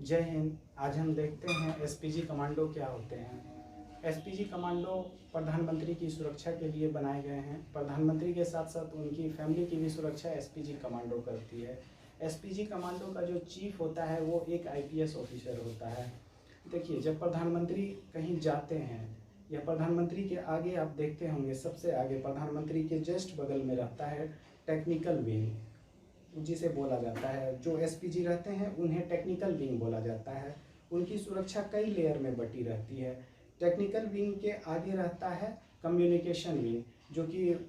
जय हिंद। आज हम देखते हैं एसपीजी कमांडो क्या होते हैं। एसपीजी कमांडो प्रधानमंत्री की सुरक्षा के लिए बनाए गए हैं। प्रधानमंत्री के साथ साथ उनकी फैमिली की भी सुरक्षा एसपीजी कमांडो करती है। एसपीजी कमांडो का जो चीफ होता है वो एक आईपीएस ऑफिसर होता है। देखिए, जब प्रधानमंत्री कहीं जाते हैं या प्रधानमंत्री के आगे आप देखते होंगे, सबसे आगे प्रधानमंत्री के जस्ट बगल में रहता है टेक्निकल विंग, जिसे बोला जाता है। जो एसपीजी रहते हैं उन्हें टेक्निकल विंग बोला जाता है। उनकी सुरक्षा कई लेयर में बटी रहती है। टेक्निकल विंग के आगे रहता है कम्युनिकेशन विंग, जो कि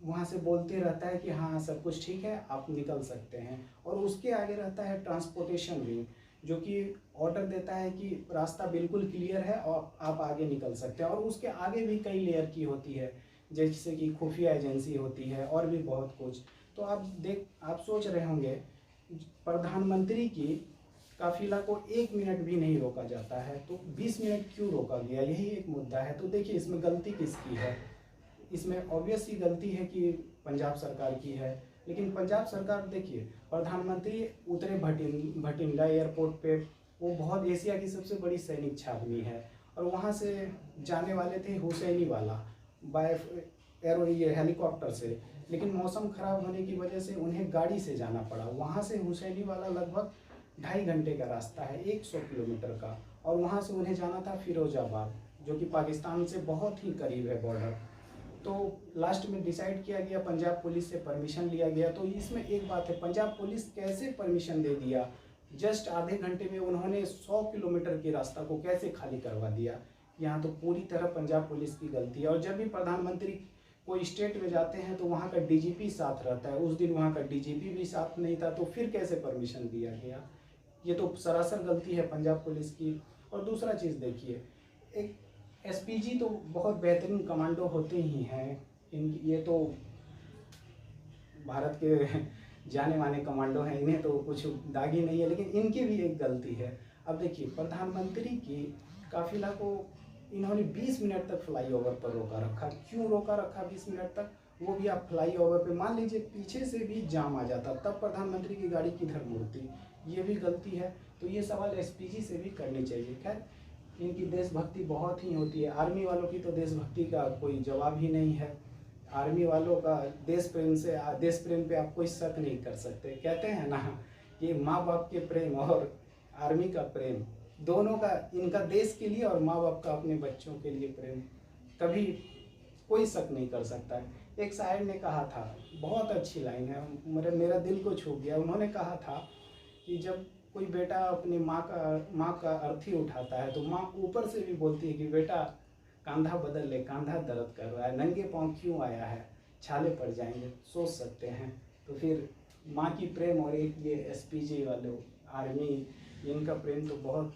वहाँ से बोलते रहता है कि हाँ सब कुछ ठीक है, आप निकल सकते हैं। और उसके आगे रहता है ट्रांसपोर्टेशन विंग, जो कि ऑर्डर देता है कि रास्ता बिल्कुल क्लियर है और आप आगे निकल सकते हैं। और उसके आगे भी कई लेयर की होती है, जैसे कि खुफिया एजेंसी होती है और भी बहुत कुछ। तो आप सोच रहे होंगे, प्रधानमंत्री की काफिला को 1 मिनट भी नहीं रोका जाता है, तो 20 मिनट क्यों रोका गया, यही एक मुद्दा है। तो देखिए, इसमें गलती किसकी है? इसमें ऑब्वियस ही गलती है कि पंजाब सरकार की है। लेकिन पंजाब सरकार, देखिए, प्रधानमंत्री उतरे भटिंडा एयरपोर्ट पे। वो बहुत एशिया की सबसे बड़ी सैनिक छावनी है, और वहाँ से जाने वाले थे हुसैनी वाला बाय ये हेलीकॉप्टर से। लेकिन मौसम खराब होने की वजह से उन्हें गाड़ी से जाना पड़ा। वहाँ से हुसैनी वाला लगभग 2.5 घंटे का रास्ता है, 100 किलोमीटर का। और वहाँ से उन्हें जाना था फिरोजाबाद, जो कि पाकिस्तान से बहुत ही करीब है बॉर्डर। तो लास्ट में डिसाइड किया गया, पंजाब पुलिस से परमिशन लिया गया। तो इसमें एक बात है, पंजाब पुलिस कैसे परमिशन दे दिया? जस्ट आधे घंटे में उन्होंने 100 किलोमीटर के रास्ता को कैसे खाली करवा दिया? यहाँ तो पूरी तरह पंजाब पुलिस की गलती है। और जब भी प्रधानमंत्री कोई स्टेट में जाते हैं तो वहाँ का डीजीपी साथ रहता है। उस दिन वहाँ का डीजीपी भी साथ नहीं था, तो फिर कैसे परमिशन दिया गया? ये तो सरासर गलती है पंजाब पुलिस की। और दूसरा चीज़ देखिए, एक एसपीजी तो बहुत बेहतरीन कमांडो होते ही हैं। ये तो भारत के जाने माने कमांडो हैं, इन्हें तो कुछ दाग ही नहीं है। लेकिन इनकी भी एक गलती है। अब देखिए, प्रधानमंत्री की काफिला को इन्होंने 20 मिनट तक फ्लाईओवर पर रोका रखा। क्यों रोका रखा 20 मिनट तक? वो भी आप फ्लाईओवर पे, मान लीजिए पीछे से भी जाम आ जाता, तब प्रधानमंत्री की गाड़ी किधर मुड़ती? ये भी गलती है। तो ये सवाल एसपीजी से भी करनी चाहिए। खैर, इनकी देशभक्ति बहुत ही होती है। आर्मी वालों की तो देशभक्ति का कोई जवाब ही नहीं है। आर्मी वालों का देश प्रेम पे आप कोई शक नहीं कर सकते। कहते हैं ना कि माँ बाप के प्रेम और आर्मी का प्रेम, दोनों का, इनका देश के लिए और माँ बाप का अपने बच्चों के लिए प्रेम, कभी कोई शक नहीं कर सकता है। एक शायर ने कहा था, बहुत अच्छी लाइन है, मेरा दिल को छू गया। उन्होंने कहा था कि जब कोई बेटा अपनी माँ का अर्थी उठाता है, तो माँ ऊपर से भी बोलती है कि बेटा कंधा बदल ले, कंधा दर्द कर रहा है, नंगे पाँव क्यों आया है, छाले पड़ जाएंगे। सोच सकते हैं। तो फिर माँ की प्रेम और एक ये एसपीजी वालों, आर्मी, इनका प्रेम तो बहुत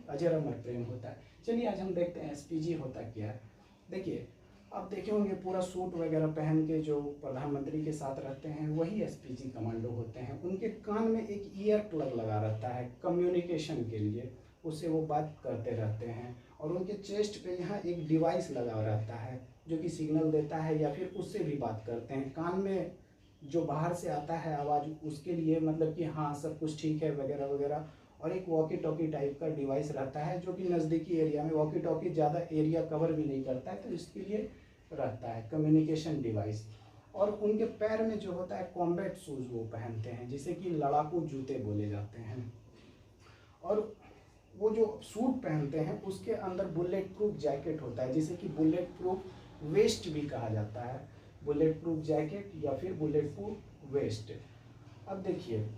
अजर अमर प्रेम होता है। चलिए, आज हम देखते हैं एसपीजी होता क्या है। देखिए, आप देखे होंगे पूरा सूट वगैरह पहन के जो प्रधानमंत्री के साथ रहते हैं वही एसपीजी कमांडो होते हैं। उनके कान में एक ईयर प्लग लगा रहता है कम्युनिकेशन के लिए, उससे वो बात करते रहते हैं। और उनके चेस्ट पे यहाँ एक डिवाइस लगा रहता है जो कि सिग्नल देता है, या फिर उससे भी बात करते हैं। कान में जो बाहर से आता है आवाज़, उसके लिए मतलब कि हाँ सब कुछ ठीक है वगैरह वगैरह। और एक वॉकी टॉकी टाइप का डिवाइस रहता है जो कि नज़दीकी एरिया में, वॉकी टॉकी ज़्यादा एरिया कवर भी नहीं करता है, तो इसके लिए रहता है कम्युनिकेशन डिवाइस। और उनके पैर में जो होता है कॉम्बैट शूज़ वो पहनते हैं, जिसे कि लड़ाकू जूते बोले जाते हैं। और वो जो सूट पहनते हैं उसके अंदर बुलेट प्रूफ जैकेट होता है, जिसे कि बुलेट प्रूफ वेस्ट भी कहा जाता है। बुलेट प्रूफ जैकेट या फिर बुलेट प्रूफ वेस्ट। अब देखिए,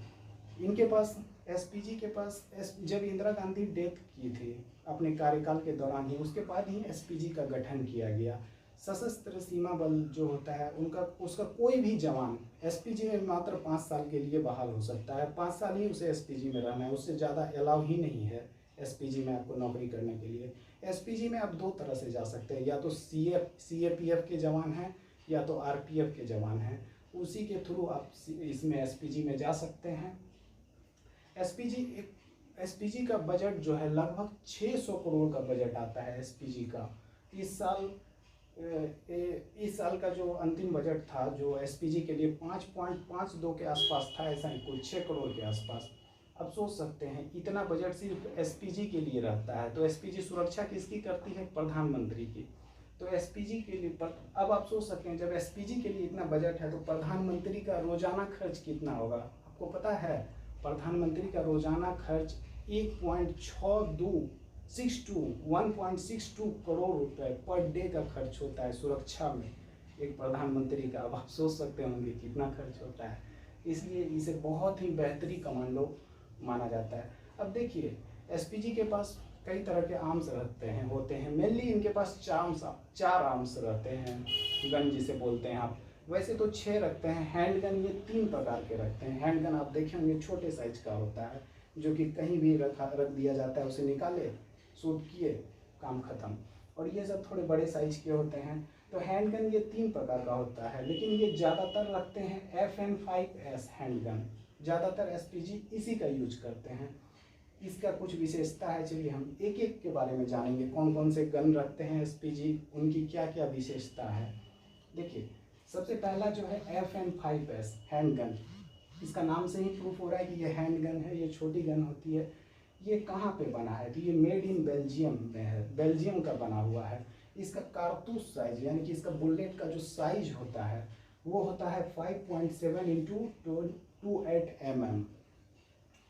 इनके पास, एसपीजी के पास, जब इंदिरा गांधी डेथ की थी अपने कार्यकाल के दौरान ही, उसके बाद ही एसपीजी का गठन किया गया। सशस्त्र सीमा बल जो होता है उनका, उसका कोई भी जवान एसपीजी में मात्र 5 साल के लिए बहाल हो सकता है। 5 साल ही उसे एसपीजी में रहना है, उससे ज़्यादा अलाउ ही नहीं है एसपीजी में आपको नौकरी करने के लिए। एसपीजी में आप 2 तरह से जा सकते हैं, या तो सीएपीएफ के जवान हैं या तो आरपीएफ के जवान हैं। उसी के थ्रू आप इसमें एसपीजी में जा सकते हैं। एसपीजी का बजट जो है लगभग 600 करोड़ का बजट आता है एसपीजी का। इस साल का जो अंतिम बजट था जो एसपीजी के लिए 5.52 के आसपास था, ऐसा ही कुछ 6 करोड़ के आसपास। अब सोच सकते हैं इतना बजट सिर्फ एसपीजी के लिए रहता है, तो एसपीजी सुरक्षा किसकी करती है? प्रधानमंत्री की। तो एसपीजी के लिए अब आप सोच सकते हैं जब एसपीजी के लिए इतना बजट है तो प्रधानमंत्री का रोजाना खर्च कितना होगा? आपको पता है प्रधानमंत्री का रोजाना खर्च 1.62 करोड़ रुपए पर डे का खर्च होता है सुरक्षा में एक प्रधानमंत्री का। अब आप सोच सकते होंगे कितना खर्च होता है, इसलिए इसे बहुत ही बेहतरीन कमांडो माना जाता है। अब देखिए एसपीजी के पास कई तरह के आर्म्स होते हैं मेनली इनके पास चार आर्म्स रहते हैं, गन जिसे बोलते हैं आप। वैसे तो 6 रखते हैं, हैंड गन ये 3 प्रकार के रखते हैं। हैंड गन आप देखे होंगे छोटे साइज का होता है, जो कि कहीं भी रख दिया जाता है, उसे निकाले, शूट किए, काम खत्म। और ये सब थोड़े बड़े साइज के होते हैं। तो हैंड गन ये 3 प्रकार का होता है, लेकिन ये ज़्यादातर रखते हैं FN5S हैंड गन। ज़्यादातर एसपीजी इसी का यूज करते हैं। इसका कुछ विशेषता है, चलिए हम एक एक के बारे में जानेंगे। कौन कौन से गन रखते हैं एसपीजी, उनकी क्या क्या विशेषता है। देखिए सबसे पहला जो है FN5S हैंड गन। इसका नाम से ही प्रूफ हो रहा है कि ये हैंड गन है, ये छोटी गन होती है। ये कहाँ पे बना है? तो ये मेड इन बेल्जियम में है, बेल्जियम का बना हुआ है। इसका कारतूस साइज यानी कि इसका बुलेट का जो साइज होता है वो होता है 5.7 × 28 mm।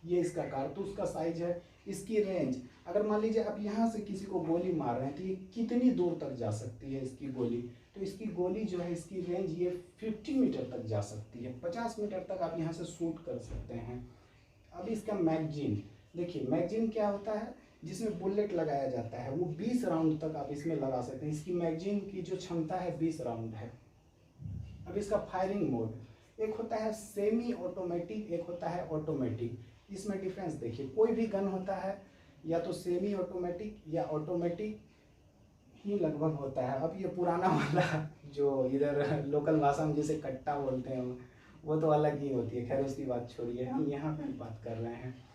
ये इसका कारतूस का साइज है। इसकी रेंज अगर मान लीजिए आप यहाँ से किसी को गोली मार रहे हैं तो ये कितनी दूर तक जा सकती है इसकी गोली? तो इसकी गोली जो है इसकी रेंज ये 50 मीटर तक जा सकती है, 50 मीटर तक आप यहाँ से शूट कर सकते हैं। अब इसका मैगजीन देखिए, मैगजीन क्या होता है? जिसमें बुलेट लगाया जाता है, वो 20 राउंड तक आप इसमें लगा सकते हैं। इसकी मैगजीन की जो क्षमता है 20 राउंड है। अब इसका फायरिंग मोड, एक होता है सेमी ऑटोमेटिक, एक होता है ऑटोमेटिक। इसमें डिफरेंस देखिए, कोई भी गन होता है या तो सेमी ऑटोमेटिक या ऑटोमेटिक ही लगभग होता है। अब ये पुराना वाला जो इधर लोकल भाषा में जिसे कट्टा बोलते हैं वो तो अलग ही होती है, खैर उसकी बात छोड़िए, हम यहाँ पे बात कर रहे हैं।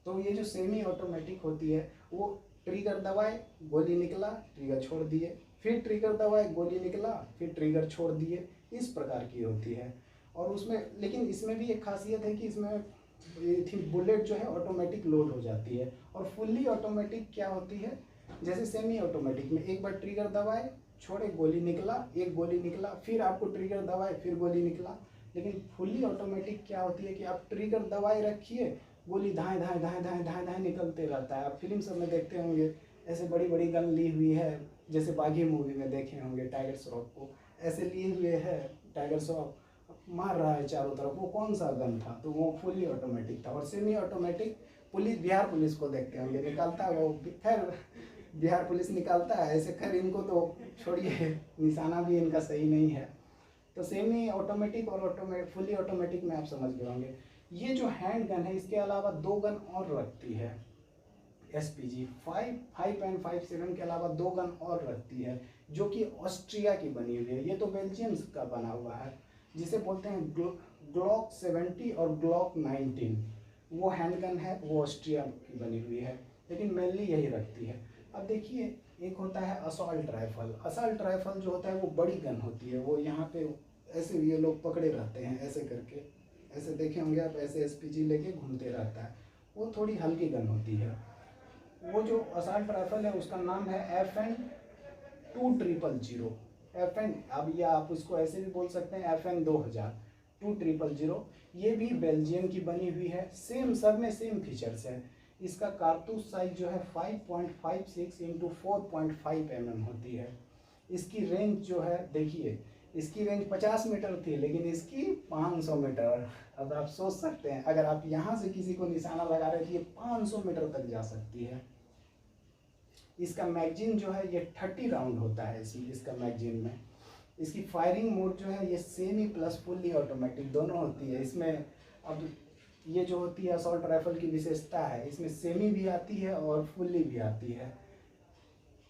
तो ये जो सेमी ऑटोमेटिक होती है वो ट्रिगर दबाए, गोली निकला, ट्रिगर छोड़ दिए, फिर ट्रिगर दबाए, गोली निकला, फिर ट्रिगर छोड़ दिए, इस प्रकार की होती है। और उसमें लेकिन इसमें भी एक खासियत है कि इसमें बुलेट जो है ऑटोमेटिक लोड हो जाती है। और फुल्ली ऑटोमेटिक क्या होती है? जैसे सेमी ऑटोमेटिक में एक बार ट्रिगर दबाए, छोड़े, गोली निकला, एक गोली निकला, फिर आपको ट्रिगर दबाए, फिर गोली निकला। लेकिन फुल्ली ऑटोमेटिक क्या होती है कि आप ट्रिगर दबाए रखिए, गोली धाए धाए धाए धाए धाए धाए निकलते रहता है। आप फिल्म सब में देखते होंगे ऐसे बड़ी बड़ी गन ली हुई है, जैसे बागी मूवी में देखे होंगे टाइगर श्रॉफ को ऐसे लिए हुए है, टाइगर श्रॉफ मार रहा है चारों तरफ। वो कौन सा गन था? तो वो फुल्ली ऑटोमेटिक था। और semi automatic police, Bihar police को देखते होंगे, निकालता है वो, खैर बिहार पुलिस निकालता है ऐसे, खैर इनको तो छोड़िए, निशाना भी इनका सही नहीं है। तो सेमी ऑटोमेटिक और फुल्ली ऑटोमेटिक में आप समझ गए होंगे। ये जो हैंड गन है इसके अलावा 2 गन और रखती है एसपीजी। 5.57 के अलावा 2 गन और रखती है जो कि ऑस्ट्रिया की बनी हुई है। ये तो बेल्जियम का बना हुआ है, जिसे बोलते हैं ग्लॉक 70 और ग्लॉक 19। वो हैंड गन है, वो ऑस्ट्रिया की बनी हुई है, लेकिन मेनली यही रखती है। अब देखिए एक होता है असॉल्ट राइफल। असॉल्ट राइफल जो होता है वो बड़ी गन होती है। वो यहाँ पे ऐसे ये लोग पकड़े रहते हैं ऐसे करके, ऐसे देखे होंगे आप, ऐसे एसपीजी लेके घूमते रहता है। वो थोड़ी हल्की गन होती है। वो जो असॉल्ट राइफल है उसका नाम है FN 2000। FN, अब या आप उसको ऐसे भी बोल सकते हैं FN 2000। ये भी बेल्जियम की बनी हुई है। सेम, सब में सेम फीचर्स है। इसका कारतूस साइज जो है 5.56 × 4.5 mm होती है। इसकी रेंज जो है देखिए, इसकी रेंज 50 मीटर थी, लेकिन इसकी 500 मीटर। अब आप सोच सकते हैं अगर आप यहाँ से किसी को निशाना लगा रहे हैं तो ये 500 मीटर तक जा सकती है। इसका मैगजीन जो है ये 30 राउंड होता है इसका मैगजीन में। इसकी फायरिंग मोड जो है ये सेमी प्लस फुल्ली ऑटोमेटिक दोनों होती है। इसमें अब ये जो होती है असॉल्ट राइफल की विशेषता है, इसमें सेमी भी आती है और फुल्ली भी आती है।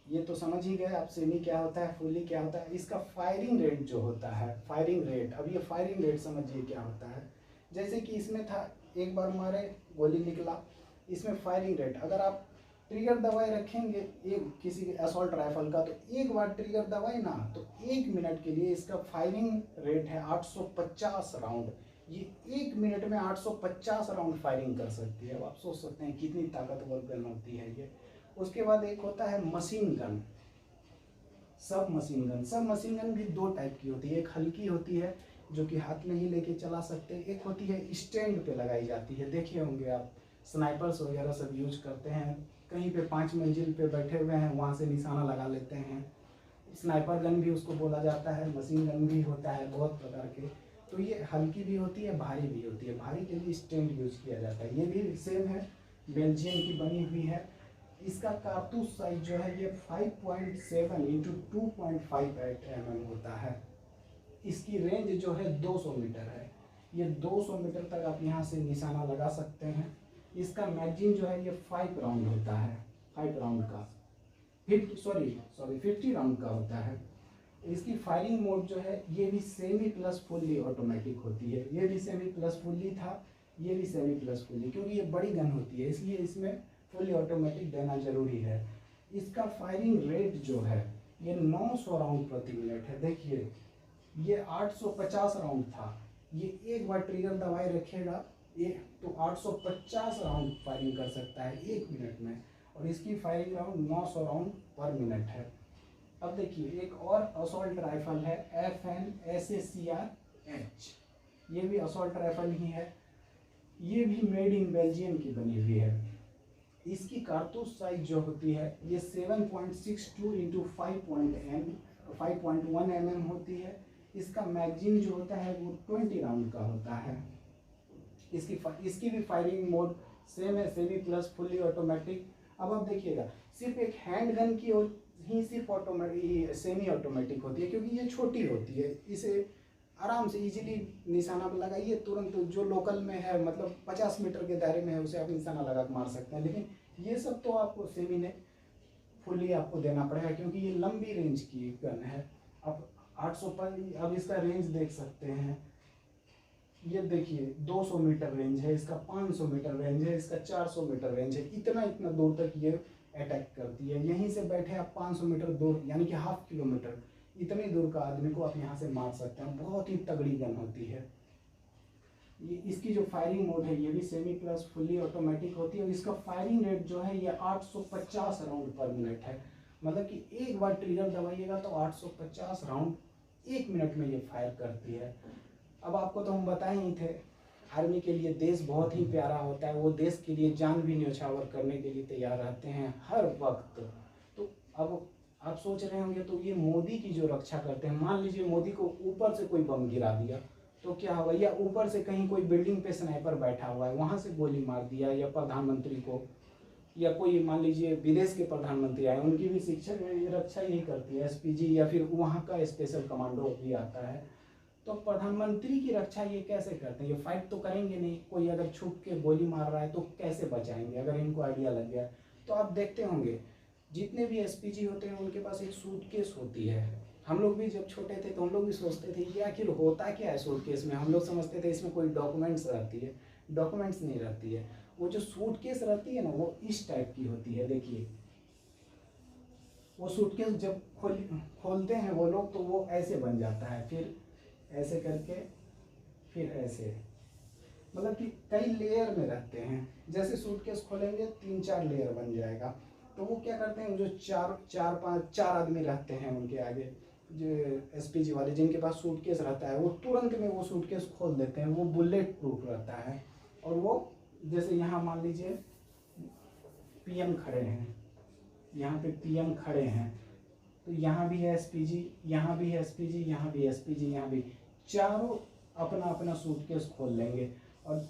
ये तो समझ ही गए आप सेमी क्या होता है, फुल्ली क्या होता है। इसका फायरिंग रेट जो होता है, फायरिंग रेट, अब ये फायरिंग रेट समझिए क्या होता है। जैसे कि इसमें था एक बार मारे, गोली निकला। इसमें फायरिंग रेट, अगर आप ट्रिगर दबाए रखेंगे एक किसी असॉल्ट राइफल का, तो एक बार ट्रिगर दबाए ना तो 1 मिनट के लिए इसका फायरिंग रेट है 850 राउंड। ये 1 मिनट में 850 राउंड फायरिंग कर सकती है। अब आप सोच सकते हैं कितनी ताकतवर गन होती है ये। उसके बाद एक होता है मशीन गन, सब मशीन गन। सब मशीन गन भी दो टाइप की होती है, एक हल्की होती है जो कि हाथ में ही लेके चला सकते हैं, एक होती है स्टैंड पे लगाई जाती है। देखे होंगे आप, स्नाइपर्स वगैरह सब यूज करते हैं, कहीं पे 5 मंजिल पे बैठे हुए हैं वहाँ से निशाना लगा लेते हैं। स्नाइपर गन भी उसको बोला जाता है, मशीन गन भी होता है बहुत प्रकार के। तो ये हल्की भी होती है, भारी भी होती है। भारी के लिए स्टैंड यूज किया जाता है। ये भी सेम है, बेल्जियम की बनी हुई है। इसका कारतूस साइज जो है ये 5.7 इंटू 2.58 mm होता है। इसकी रेंज जो है 200 मीटर है। ये 200 मीटर तक आप यहाँ से निशाना लगा सकते हैं। इसका मैगजीन जो है ये 5 राउंड होता है, 5 राउंड का 50 राउंड का होता है। इसकी फायरिंग मोड जो है ये भी सेमी प्लस फुल्ली ऑटोमेटिक होती है। ये भी सेमी प्लस फुल्ली था, ये भी सेमी प्लस फुल्ली, क्योंकि ये बड़ी गन होती है इसलिए इसमें फुल्ली ऑटोमेटिक देना जरूरी है। इसका फायरिंग रेट जो है ये 900 राउंड प्रति मिनट है। देखिए ये 850 राउंड था, ये एक बार ट्रिगर दबाए रखेगा ये तो 850 राउंड फायरिंग कर सकता है 1 मिनट में। और इसकी फायरिंग राउंड 900 राउंड पर मिनट है। अब देखिए एक और असॉल्ट राइफल है FN SACR-H, ये भी असॉल्ट राइफल ही है। ये भी मेड इन बेल्जियम की बनी हुई है। इसकी कारतूस साइज जो होती है ये 7.62 इंटू 5.1 mm होती है। इसका मैगजीन जो होता है वो 20 राउंड का होता है। इसकी भी फायरिंग मोड सेम है, सेमी प्लस फुल्ली ऑटोमेटिक। अब आप देखिएगा सिर्फ एक हैंड गन की ही सिर्फ ऑटोमेटिक सेमी ऑटोमेटिक होती है, क्योंकि ये छोटी होती है। इसे आराम से इजीली निशाना पर लगाइए तुरंत, जो लोकल में है मतलब 50 मीटर के दायरे में है उसे आप निशाना लगा के मार सकते हैं। लेकिन ये सब तो आपको सेमी ने फुल्ली आपको देना पड़ेगा, क्योंकि ये लंबी रेंज की गन है। अब 800 पर अब इसका रेंज देख सकते हैं, ये देखिए 200 मीटर रेंज है इसका, 500 मीटर रेंज है इसका, 400 मीटर रेंज है। इतना दूर तक ये अटैक करती है। यहीं से बैठे आप 500 मीटर दूर यानी कि ½ किलोमीटर इतनी दूर का आदमी को आप यहाँ से मार सकते हैं। बहुत ही तगड़ी गन होती है ये। इसकी जो फायरिंग मोड है ये भी सेमी प्लस फुल्ली ऑटोमेटिक होती है। और इसका फायरिंग रेट जो है ये 850 राउंड पर मिनट है। मतलब कि एक बार ट्रिगर दबाइएगा तो 850 राउंड 1 मिनट में ये फायर करती है। अब आपको तो हम बताए ही थे, आर्मी के लिए देश बहुत ही प्यारा होता है। वो देश के लिए जान भी न्यौछावर करने के लिए तैयार रहते हैं हर वक्त। तो अब आप सोच रहे होंगे तो ये मोदी की जो रक्षा करते हैं, मान लीजिए मोदी को ऊपर से कोई बम गिरा दिया तो क्या होगा, या ऊपर से कहीं कोई बिल्डिंग पे स्नाइपर बैठा हुआ है वहाँ से गोली मार दिया, या प्रधानमंत्री को, या कोई मान लीजिए विदेश के प्रधानमंत्री आए, उनकी भी शिक्षा रक्षा यही करती है SPG, या फिर वहाँ का स्पेशल कमांडो भी आता है। तो प्रधानमंत्री की रक्षा ये कैसे करते हैं, ये फाइट तो करेंगे नहीं। कोई अगर छुप के गोली मार रहा है तो कैसे बचाएंगे अगर इनको आइडिया लग गया। तो आप देखते होंगे जितने भी SPG होते हैं उनके पास एक सूटकेस होती है। हम लोग भी जब छोटे थे तो हम लोग भी सोचते थे ये आखिर होता क्या है सूटकेस में। हम लोग समझते थे इसमें कोई डॉक्यूमेंट्स रहती है, डॉक्यूमेंट्स नहीं रहती है। वो जो सूटकेस रहती है ना वो इस टाइप की होती है। देखिए वो सूटकेस जब खोलते हैं वो लोग तो वो ऐसे बन जाता है, फिर ऐसे करके फिर ऐसे, मतलब कि कई लेयर में रहते हैं। जैसे सूटकेस खोलेंगे 3-4 लेयर बन जाएगा। तो वो क्या करते हैं, जो 4 आदमी रहते हैं उनके आगे, जो SPG वाले जिनके पास सूटकेस रहता है वो तुरंत में वो सूटकेस खोल देते हैं। वो बुलेट प्रूफ रहता है। और वो जैसे यहाँ मान लीजिए PM खड़े हैं, यहाँ पे PM खड़े हैं तो यहाँ भी है SPG, यहाँ भी है SPG, यहाँ भी SPG, यहाँ भी, चारों अपना अपना सूटकेस खोल लेंगे और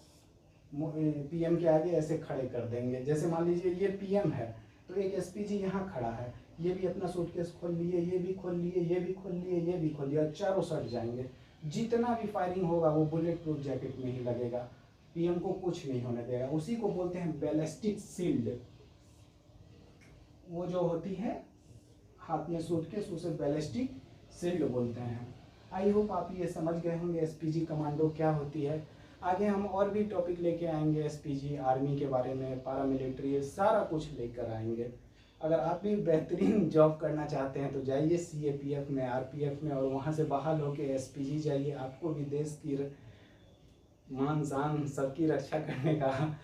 PM के आगे ऐसे खड़े कर देंगे। जैसे मान लीजिए ये PM है तो एक SPG यहाँ खड़ा है, ये भी अपना सूटकेस खोल लिए, ये भी खोल लिए, ये भी खोल लिए, ये भी खोल लिया, चारों सट जाएंगे। जितना भी फायरिंग होगा वो बुलेट प्रूफ जैकेट में ही लगेगा, PM को कुछ नहीं होने देगा। उसी को बोलते हैं बैलिस्टिक शील्ड। वो जो होती है हाथ में सूटकेस उसे बैलिस्टिक शील्ड बोलते हैं। आई होप आप ये समझ गए होंगे SPG कमांडो क्या होती है। आगे हम और भी टॉपिक लेके आएंगे SPG आर्मी के बारे में, पैरामिलिट्री, सारा कुछ लेकर आएंगे। अगर आप भी बेहतरीन जॉब करना चाहते हैं तो जाइए CAPF में, RPF में, और वहाँ से बहाल होकर SPG जाइए। आपको भी देश की मान शान सबकी रक्षा करने का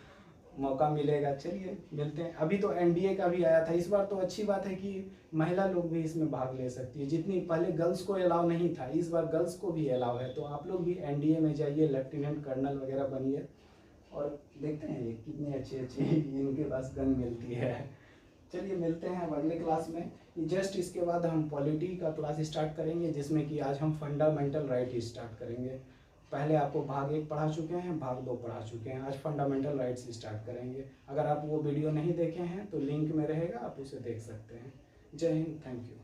मौका मिलेगा। चलिए मिलते हैं। अभी तो एनडीए का भी आया था, इस बार तो अच्छी बात है कि महिला लोग भी इसमें भाग ले सकती है। जितनी पहले गर्ल्स को अलाउ नहीं था, इस बार गर्ल्स को भी अलाउ है। तो आप लोग भी एनडीए में जाइए, लेफ्टिनेंट कर्नल वगैरह बनिए और देखते हैं ये कितनी अच्छी अच्छी इनके पास गन मिलती है। चलिए मिलते हैं अब अगले क्लास में। जस्ट इसके बाद हम पॉलिटी का क्लास स्टार्ट करेंगे, जिसमें कि आज हम फंडामेंटल राइट स्टार्ट करेंगे। पहले आपको भाग 1 पढ़ा चुके हैं, भाग 2 पढ़ा चुके हैं, आज फंडामेंटल राइट्स स्टार्ट करेंगे। अगर आप वो वीडियो नहीं देखे हैं तो लिंक में रहेगा, आप उसे देख सकते हैं। जय हिंद, थैंक यू।